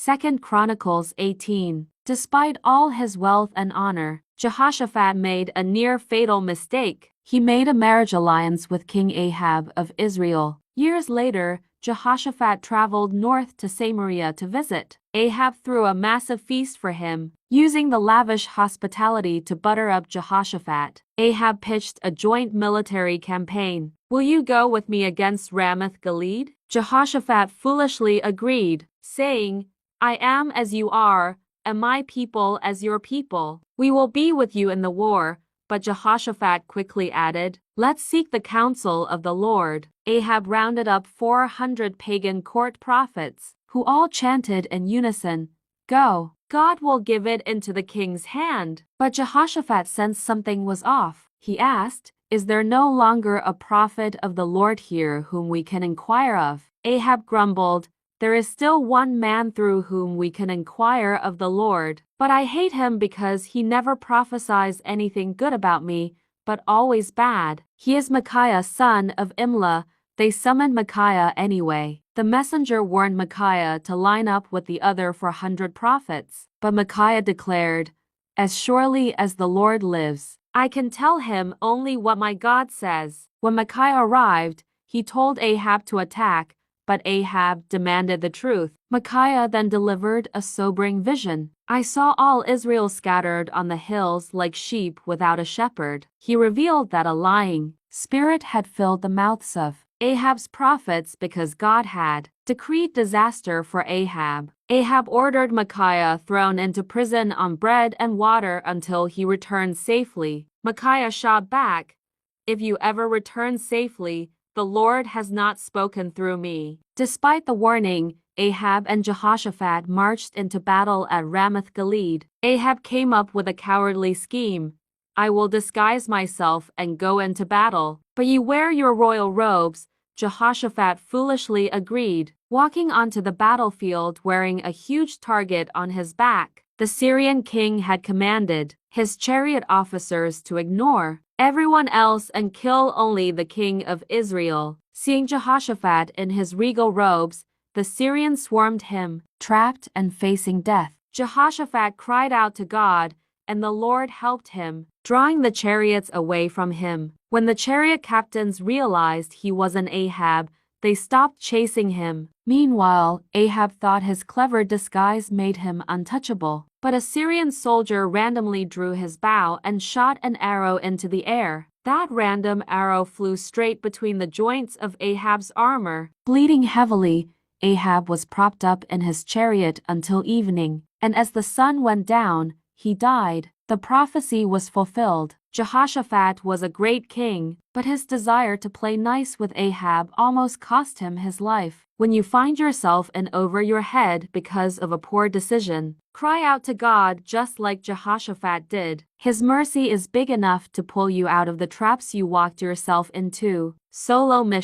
2 Chronicles 18. Despite all his wealth and honor, Jehoshaphat made a near-fatal mistake. He made a marriage alliance with King Ahab of Israel. Years later, Jehoshaphat traveled north to Samaria to visit. Ahab threw a massive feast for him, using the lavish hospitality to butter up Jehoshaphat. Ahab pitched a joint military campaign. "Will you go with me against Ramoth Gilead?" Jehoshaphat foolishly agreed, saying, "I am as you are, and my people as your people. We will be with you in the war." But Jehoshaphat quickly added, "Let's seek the counsel of the Lord." Ahab rounded up 400 pagan court prophets, who all chanted in unison, "Go, God will give it into the king's hand." But Jehoshaphat sensed something was off. He asked, "Is there no longer a prophet of the Lord here whom we can inquire of?" Ahab grumbled, "There is still one man through whom we can inquire of the Lord, but I hate him because he never prophesies anything good about me, but always bad. He is Micaiah son of Imlah." They summoned Micaiah anyway. The messenger warned Micaiah to line up with the other 400 prophets, but Micaiah declared, "As surely as the Lord lives, I can tell him only what my God says." When Micaiah arrived, he told Ahab to attack, but Ahab demanded the truth. Micaiah then delivered a sobering vision. "I saw all Israel scattered on the hills like sheep without a shepherd." He revealed that a lying spirit had filled the mouths of Ahab's prophets because God had decreed disaster for Ahab. Ahab ordered Micaiah thrown into prison on bread and water until he returned safely. Micaiah shot back, "If you ever return safely, the Lord has not spoken through me." Despite the warning, Ahab and Jehoshaphat marched into battle at Ramoth Gilead. Ahab came up with a cowardly scheme. "I will disguise myself and go into battle, but you wear your royal robes." Jehoshaphat foolishly agreed, walking onto the battlefield wearing a huge target on his back. The Syrian king had commanded his chariot officers to ignore everyone else and kill only the king of Israel. Seeing Jehoshaphat in his regal robes, the Syrians swarmed him, trapped and facing death. Jehoshaphat cried out to God, and the Lord helped him, drawing the chariots away from him. When the chariot captains realized he was an Ahab, they stopped chasing him. Meanwhile, Ahab thought his clever disguise made him untouchable. But a Syrian soldier randomly drew his bow and shot an arrow into the air. That random arrow flew straight between the joints of Ahab's armor. Bleeding heavily, Ahab was propped up in his chariot until evening, and as the sun went down, he died. The prophecy was fulfilled. Jehoshaphat was a great king, but his desire to play nice with Ahab almost cost him his life. When you find yourself in over your head because of a poor decision, cry out to God just like Jehoshaphat did. His mercy is big enough to pull you out of the traps you walked yourself into. Solo mission.